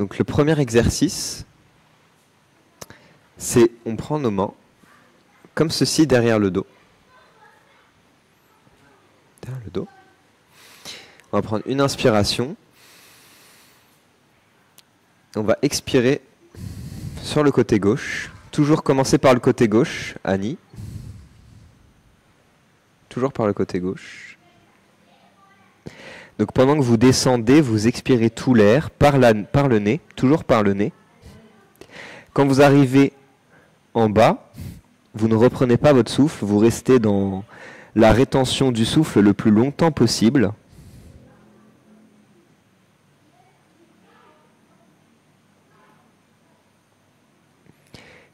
Donc le premier exercice, c'est on prend nos mains comme ceci derrière le dos. Derrière le dos. On va prendre une inspiration. On va expirer sur le côté gauche. Toujours commencer par le côté gauche, Annie. Toujours par le côté gauche. Donc pendant que vous descendez, vous expirez tout l'air par le nez, toujours par le nez. Quand vous arrivez en bas, vous ne reprenez pas votre souffle, vous restez dans la rétention du souffle le plus longtemps possible.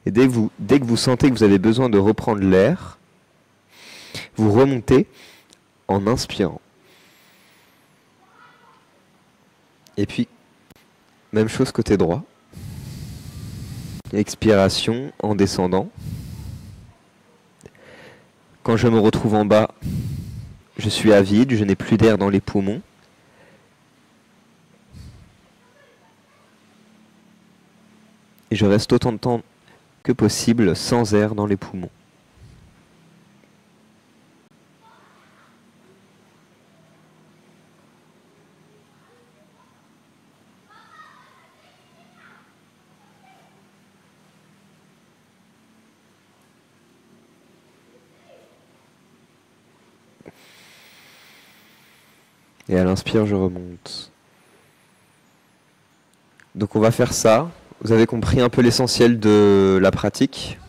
Et dès que vous sentez que vous avez besoin de reprendre l'air, vous remontez en inspirant. Et puis, même chose côté droit. Expiration en descendant. Quand je me retrouve en bas, je suis à vide, je n'ai plus d'air dans les poumons. Et je reste autant de temps que possible sans air dans les poumons. Et à l'inspire, je remonte. Donc on va faire ça. Vous avez compris un peu l'essentiel de la pratique.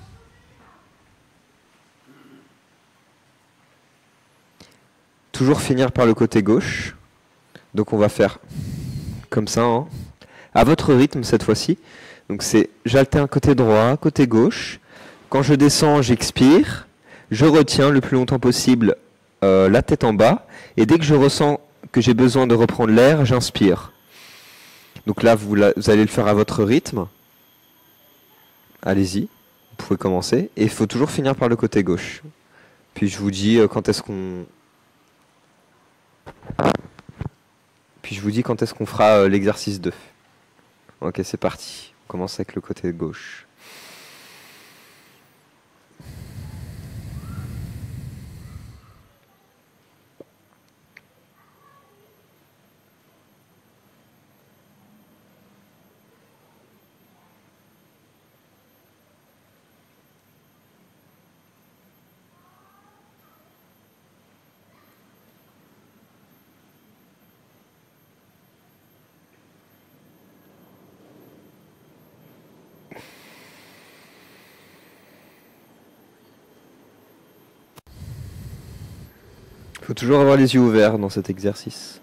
Toujours finir par le côté gauche. Donc on va faire comme ça, hein. À votre rythme cette fois-ci. Donc c'est j'alterne côté droit, côté gauche. Quand je descends, j'expire. Je retiens le plus longtemps possible la tête en bas. Et dès que je ressens que j'ai besoin de reprendre l'air, j'inspire. Donc là, vous allez le faire à votre rythme. Allez-y, vous pouvez commencer. Et il faut toujours finir par le côté gauche. Puis je vous dis quand est-ce qu'on... Puis je vous dis quand est-ce qu'on fera l'exercice 2. Ok, c'est parti. On commence avec le côté gauche. Il faut toujours avoir les yeux ouverts dans cet exercice.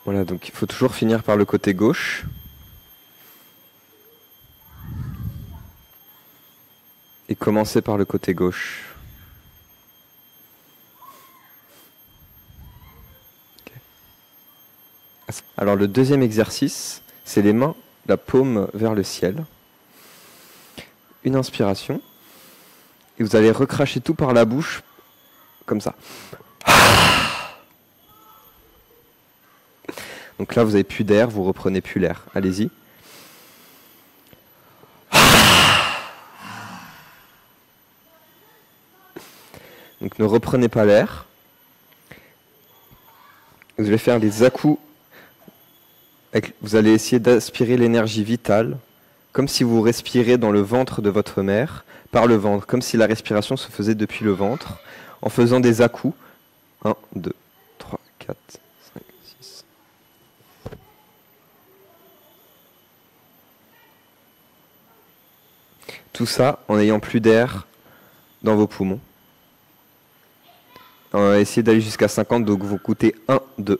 Voilà, donc il faut toujours finir par le côté gauche. Et commencer par le côté gauche. Okay. Alors le deuxième exercice, c'est les mains, la paume vers le ciel. Une inspiration. Et vous allez recracher tout par la bouche, comme ça. Donc là, vous n'avez plus d'air, vous reprenez plus l'air. Allez-y. Donc ne reprenez pas l'air. Vous allez faire des à-coups. Vous allez essayer d'aspirer l'énergie vitale, comme si vous respirez dans le ventre de votre mère, par le ventre, comme si la respiration se faisait depuis le ventre, en faisant des à-coups. 1, 2, 3, 4, 5, 6. Tout ça en n'ayant plus d'air dans vos poumons. On va essayer d'aller jusqu'à 50, donc vous comptez 1, 2,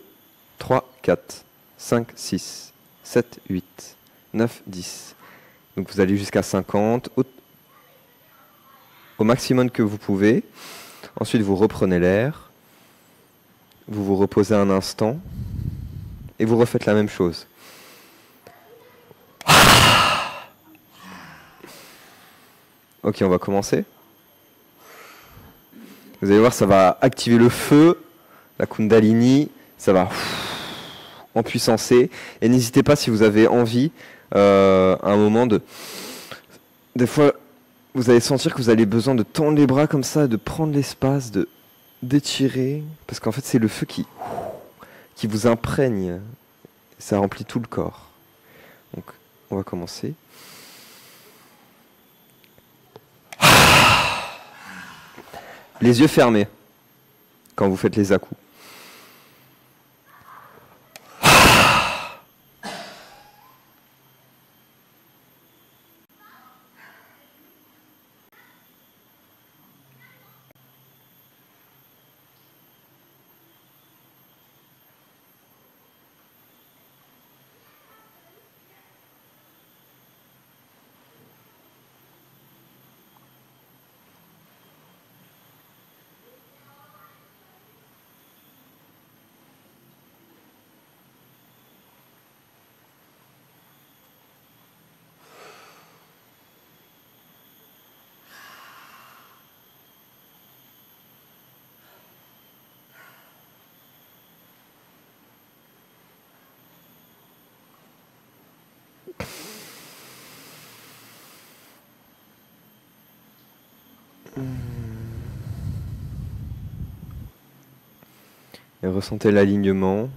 3, 4, 5, 6, 7, 8, 9, 10. Donc vous allez jusqu'à 50, au maximum que vous pouvez. Ensuite, vous reprenez l'air, vous vous reposez un instant, et vous refaites la même chose. Ok, on va commencer. Vous allez voir, ça va activer le feu, la Kundalini, ça va empuissancer. Et n'hésitez pas, si vous avez envie, à un moment de... Des fois, vous allez sentir que vous avez besoin de tendre les bras comme ça, de prendre l'espace, d'étirer. Parce qu'en fait, c'est le feu qui vous imprègne. Ça remplit tout le corps. Donc, on va commencer. Les yeux fermés quand vous faites les à-coups. Et ressentez l'alignement.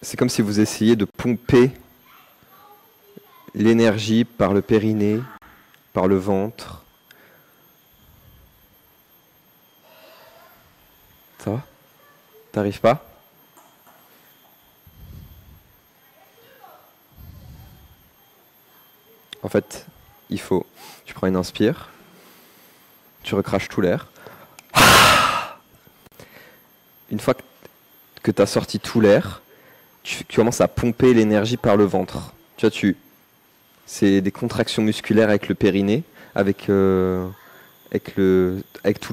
C'est comme si vous essayiez de pomper l'énergie par le périnée, par le ventre. Ça va? T'arrives pas? En fait, tu prends une inspire, tu recraches tout l'air. Une fois que tu as sorti tout l'air, tu commences à pomper l'énergie par le ventre. Tu vois, c'est des contractions musculaires avec le périnée, avec tout le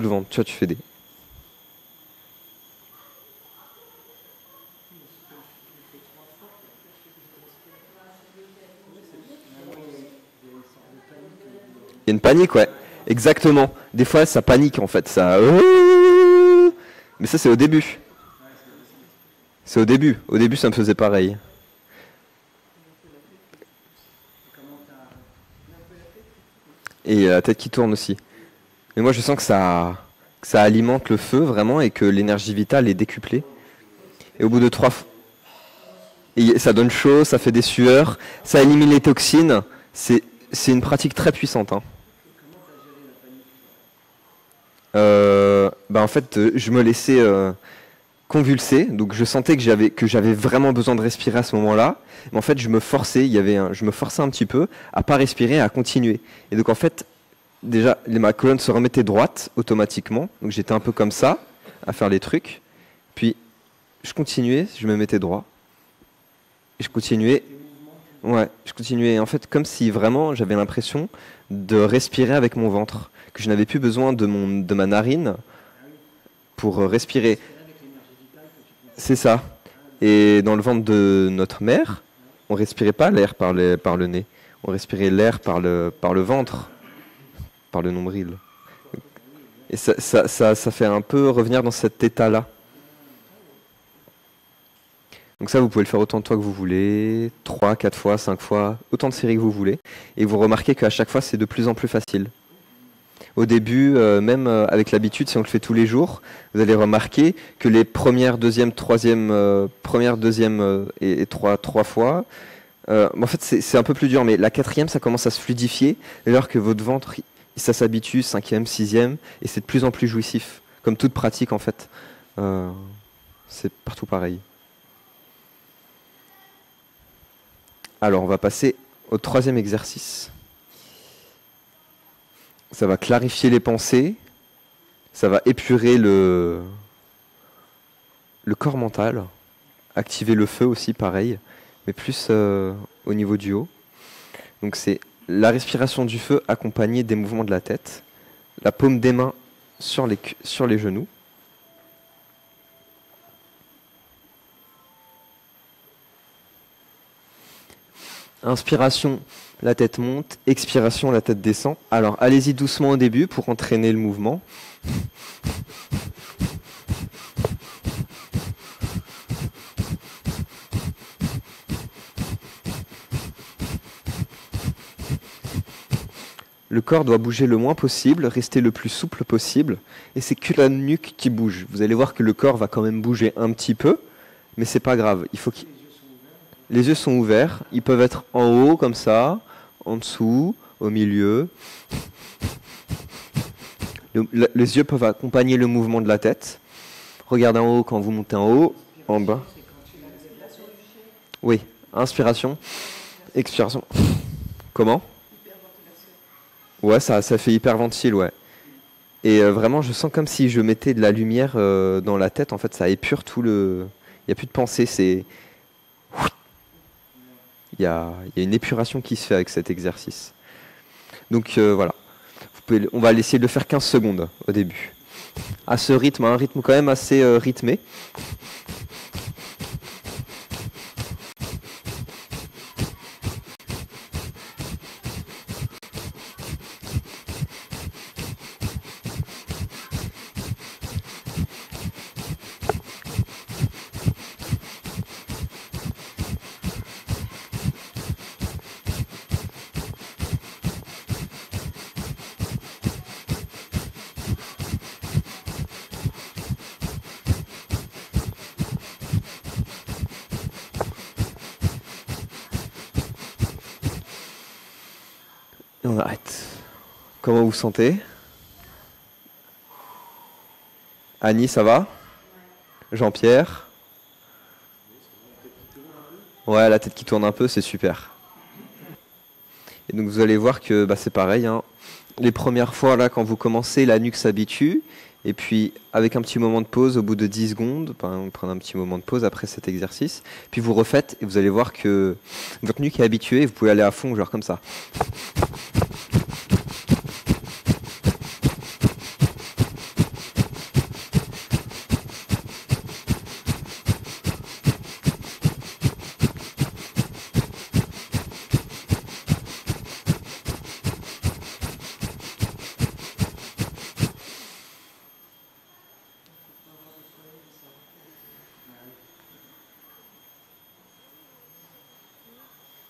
ventre. Tu vois, tu fais des... Il y a une panique, ouais. Exactement. Des fois, ça panique, en fait. Ça... Mais ça, c'est au début. C'est au début. Au début, ça me faisait pareil. Et la tête qui tourne aussi. Mais moi, je sens que ça alimente le feu vraiment et que l'énergie vitale est décuplée. Et au bout de ça donne chaud, ça fait des sueurs, ça élimine les toxines. C'est une pratique très puissante, hein. En fait, je me laissais convulser, donc je sentais que j'avais vraiment besoin de respirer à ce moment-là. Mais en fait, je me forçais, je me forçais un petit peu à pas respirer, à continuer. Et donc en fait, déjà, ma colonne se remettait droite automatiquement. Donc j'étais un peu comme ça, à faire les trucs. Puis je continuais, je me mettais droit. Et je continuais. Ouais, je continuais. En fait, comme si vraiment j'avais l'impression de respirer avec mon ventre, que je n'avais plus besoin de ma narine pour respirer. C'est ça. Et dans le ventre de notre mère, on respirait pas l'air par le nez. On respirait l'air par le ventre, par le nombril. Et ça fait un peu revenir dans cet état-là. Donc ça, vous pouvez le faire autant de fois que vous voulez, 3, 4 fois, 5 fois, autant de séries que vous voulez. Et vous remarquez qu'à chaque fois, c'est de plus en plus facile. Au début, même avec l'habitude, si on le fait tous les jours, vous allez remarquer que les premières, deuxième et trois fois, en fait, c'est un peu plus dur, mais la quatrième, ça commence à se fluidifier, alors que votre ventre, ça s'habitue, cinquième, sixième, et c'est de plus en plus jouissif. Comme toute pratique, en fait. C'est partout pareil. Alors, on va passer au troisième exercice. Ça va clarifier les pensées, ça va épurer le corps mental, activer le feu aussi, pareil, mais plus au niveau du haut. Donc c'est la respiration du feu accompagnée des mouvements de la tête, la paume des mains sur les genoux. Inspiration, la tête monte, expiration, la tête descend. Alors allez-y doucement au début pour entraîner le mouvement. Le corps doit bouger le moins possible, rester le plus souple possible, et c'est que la nuque qui bouge. Vous allez voir que le corps va quand même bouger un petit peu, mais c'est pas grave. Les yeux sont ouverts, ils peuvent être en haut comme ça, en dessous, au milieu. Les yeux peuvent accompagner le mouvement de la tête. Regardez en haut quand vous montez en haut, en bas. Oui, inspiration, expiration. Comment ? Ouais, ça fait hyperventile, ouais. Et vraiment, je sens comme si je mettais de la lumière dans la tête. En fait, ça épure tout le. Il n'y a plus de pensée. Il y a une épuration qui se fait avec cet exercice. Donc voilà. On va essayer de le faire 15 secondes au début. À ce rythme, un rythme quand même assez rythmé. Et on arrête. Comment vous vous sentez ? Annie, ça va ? Jean-Pierre ? Ouais, la tête qui tourne un peu, c'est super. Et donc vous allez voir que c'est pareil, hein. Les premières fois, là, quand vous commencez, la nuque s'habitue. Et puis, avec un petit moment de pause, au bout de 10 secondes, on prend un petit moment de pause après cet exercice. Puis vous refaites et vous allez voir que votre nuque est habituée et vous pouvez aller à fond, genre comme ça.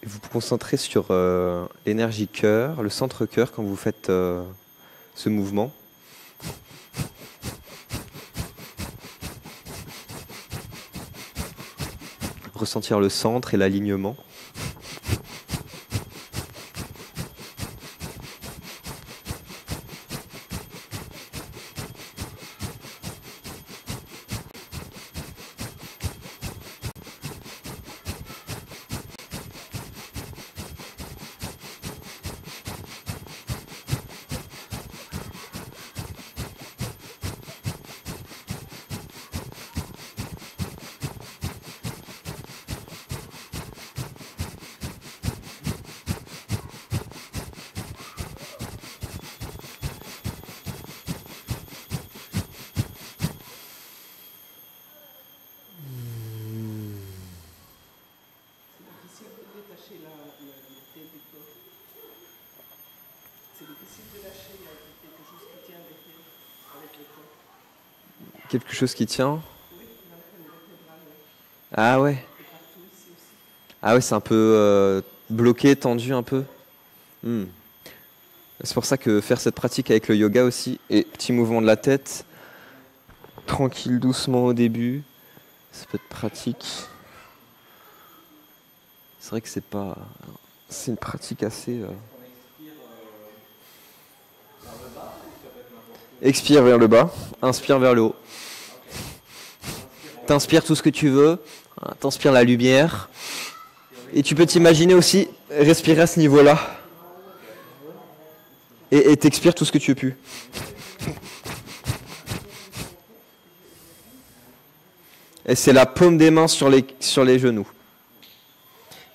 vous vous concentrez sur l'énergie cœur, le centre cœur quand vous faites ce mouvement. Ressentir le centre et l'alignement. Quelque chose qui tient. Ah ouais. Ah ouais, c'est un peu bloqué, tendu un peu. Hmm. C'est pour ça que faire cette pratique avec le yoga aussi, et petit mouvement de la tête, tranquille, doucement au début, ça peut être pratique. C'est vrai que c'est pas... C'est une pratique assez... Expire vers le bas, inspire vers le haut. T'inspires tout ce que tu veux, t'inspires la lumière. Et tu peux t'imaginer aussi respirer à ce niveau-là. Et t'expires tout ce que tu veux plus. Et c'est la paume des mains sur les genoux.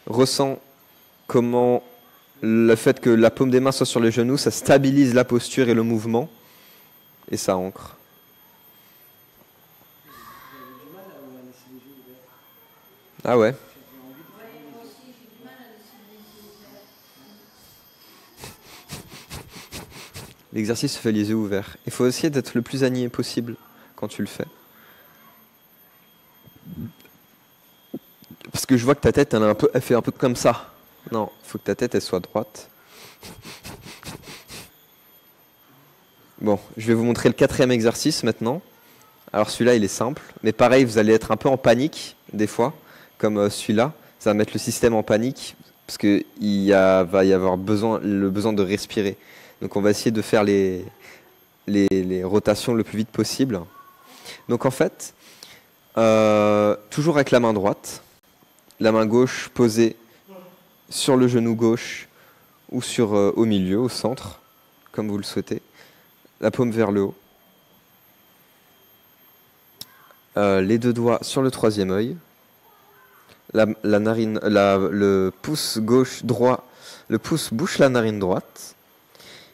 Ressens comment le fait que la paume des mains soit sur les genoux, ça stabilise la posture et le mouvement. Et ça ancre. Ah ouais. L'exercice se fait les yeux ouverts. Il faut essayer d'être le plus aligné possible quand tu le fais. Parce que je vois que ta tête, elle fait un peu comme ça. Non, il faut que ta tête, elle soit droite. Bon, je vais vous montrer le 4e exercice maintenant. Alors celui-là, il est simple. Mais pareil, vous allez être un peu en panique, des fois, comme celui-là. Ça va mettre le système en panique, parce qu'il va y avoir le besoin de respirer. Donc on va essayer de faire les rotations le plus vite possible. Donc en fait, toujours avec la main droite, la main gauche posée sur le genou gauche ou au milieu, au centre, comme vous le souhaitez. La paume vers le haut. Les 2 doigts sur le 3e œil. La narine, le pouce gauche droit, le pouce bouche la narine droite.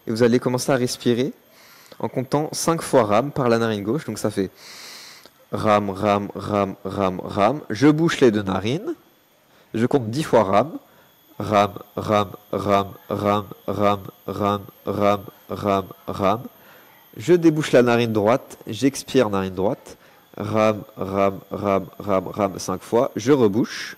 Et vous allez commencer à respirer en comptant 5 fois rame par la narine gauche. Donc ça fait rame, rame, rame, rame, rame. Je bouche les 2 narines. Je compte 10 fois rame. Rame, rame, rame, rame, rame, rame, rame, rame, rame. Je débouche la narine droite. J'expire narine droite. Rame, rame, rame, rame, rame 5 fois. Je rebouche.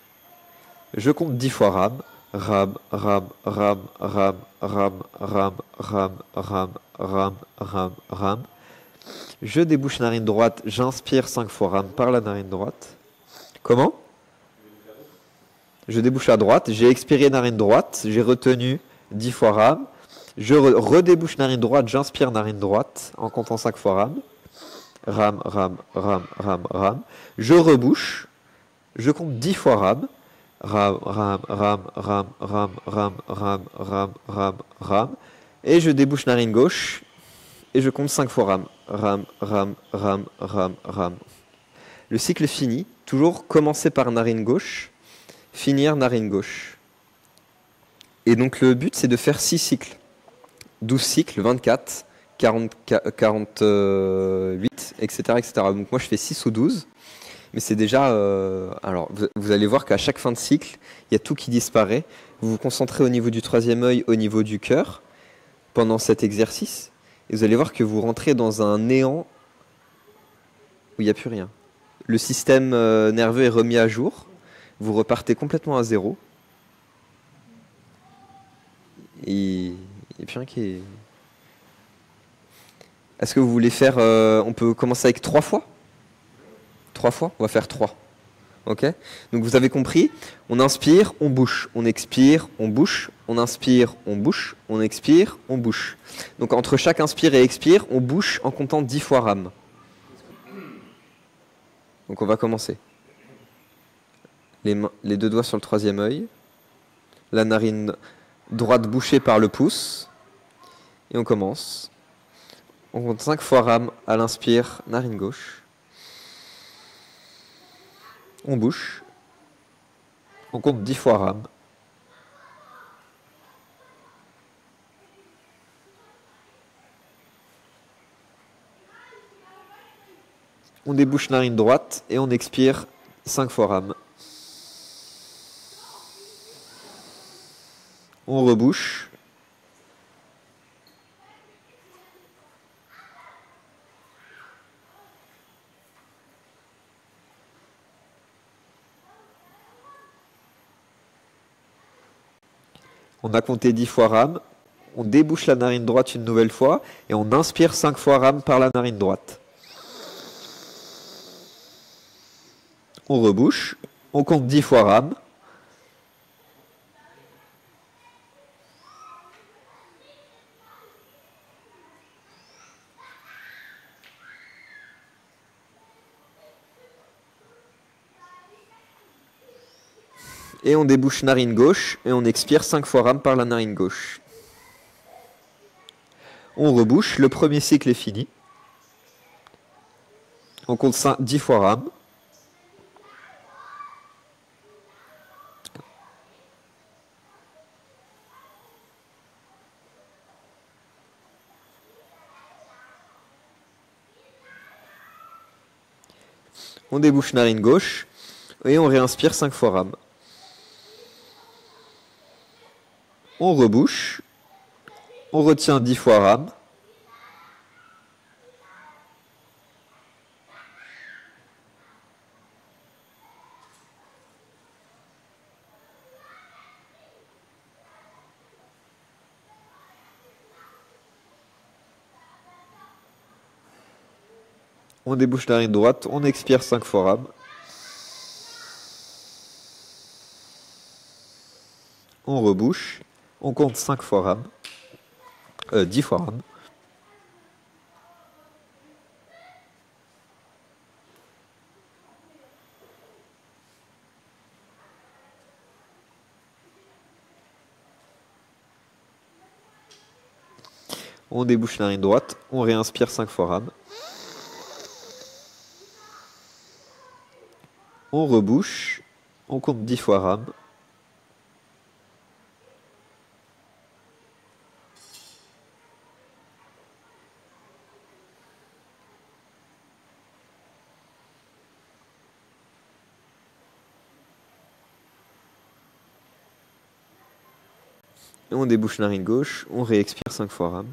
Je compte 10 fois rame. Rame, rame, rame, rame, rame, rame, rame, rame, rame, rame, rame. Je débouche narine droite. J'inspire 5 fois rame par la narine droite. Comment ? Je débouche à droite. J'ai expiré narine droite. J'ai retenu 10 fois rame. Je redébouche narine droite. J'inspire narine droite en comptant 5 fois rame. Rame, rame, rame, rame, rame. Je rebouche. Je compte 10 fois rame. Rame, rame, rame, rame, rame, rame, rame, rame, rame, rame. Et je débouche narine gauche. Et je compte 5 fois rame. Rame, rame, rame, rame, rame. Le cycle finit. Toujours commencer par narine gauche. Finir narine gauche. Et donc le but, c'est de faire 6 cycles. 12 cycles, 24, 40, 48, etc., etc. Donc moi, je fais 6 ou 12. Mais c'est déjà... alors, vous allez voir qu'à chaque fin de cycle, il y a tout qui disparaît. Vous vous concentrez au niveau du 3e œil, au niveau du cœur, pendant cet exercice. Et vous allez voir que vous rentrez dans un néant où il n'y a plus rien. Le système nerveux est remis à jour. Vous repartez complètement à zéro. Et puis un qui est... Est-ce que vous voulez faire... on peut commencer avec 3 fois? 3 fois? On va faire 3. Ok? Donc vous avez compris, on inspire, on bouche, on expire, on bouche, on inspire, on bouche, on expire, on bouche. Donc entre chaque inspire et expire, on bouche en comptant 10 fois rame. Donc on va commencer. Les 2 doigts sur le 3e œil. La narine droite bouchée par le pouce. Et on commence. On compte 5 fois rame à l'inspire, narine gauche. On bouche. On compte 10 fois rame. On débouche narine droite et on expire 5 fois rame. On rebouche. On a compté 10 fois rame. On débouche la narine droite une nouvelle fois et on inspire 5 fois rame par la narine droite. On rebouche. On compte 10 fois rame. Et on débouche narine gauche et on expire 5 fois rame par la narine gauche. On rebouche, le premier cycle est fini. On compte 10 fois rame. On débouche narine gauche et on réinspire 5 fois rame. On rebouche. On retient 10 fois rame. On débouche narine droite, on expire 5 fois rame. On rebouche, on compte 5 fois rame. 10 fois rame. On débouche narine droite, on réinspire 5 fois rame. On rebouche, on compte 10 fois rame. Et on débouche narine gauche, on réexpire 5 fois rame.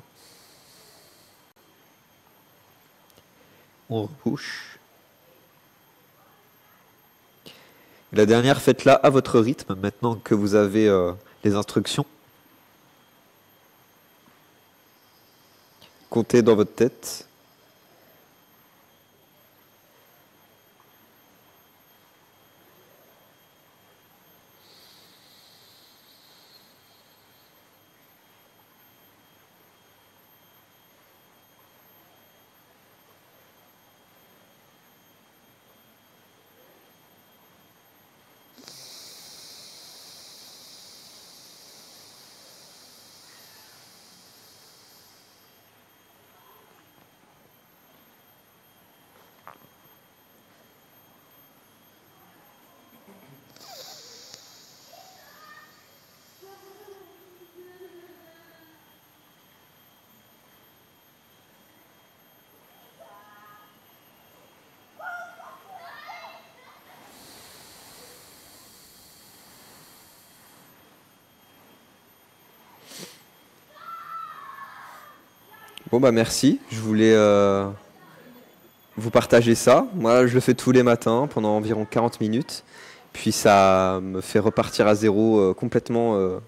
On rebouche. La dernière, faites-la à votre rythme, maintenant que vous avez les instructions. Comptez dans votre tête. Bon bah merci, je voulais vous partager ça. Moi je le fais tous les matins pendant environ 40 minutes. Puis ça me fait repartir à zéro complètement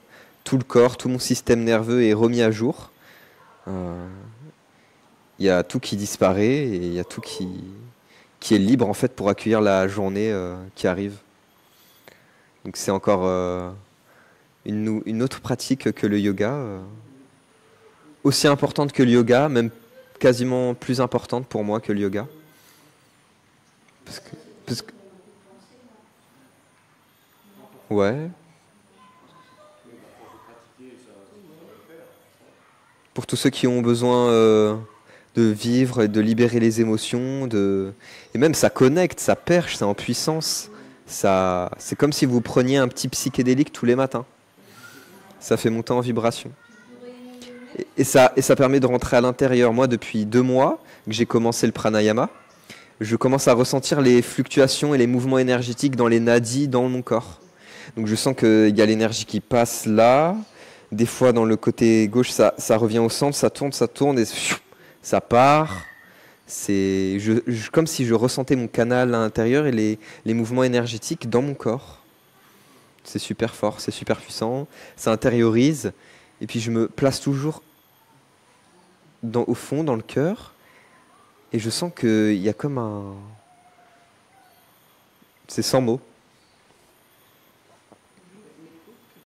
tout le corps, tout mon système nerveux est remis à jour. Euh, Il y a tout qui disparaît et il y a tout qui est libre en fait pour accueillir la journée qui arrive. Donc c'est encore une autre pratique que le yoga, aussi importante que le yoga, même quasiment plus importante pour moi que le yoga. Parce que, parce que- ouais, pour tous ceux qui ont besoin de vivre et de libérer les émotions, et même ça connecte, ça perche, c'est en puissance. C'est comme si vous preniez un petit psychédélique tous les matins. Ça fait monter en vibration. Et ça permet de rentrer à l'intérieur. Moi, depuis 2 mois que j'ai commencé le pranayama, je commence à ressentir les fluctuations et les mouvements énergétiques dans les nadis, dans mon corps. Donc je sens qu'il y a l'énergie qui passe là. Des fois, dans le côté gauche, ça revient au centre, ça tourne et ça part. C'est comme si je ressentais mon canal à l'intérieur et les mouvements énergétiques dans mon corps. C'est super fort, c'est super puissant. Ça intériorise. Et puis je me place toujours au fond, dans le cœur. Et je sens qu'il y a comme un... C'est sans mots.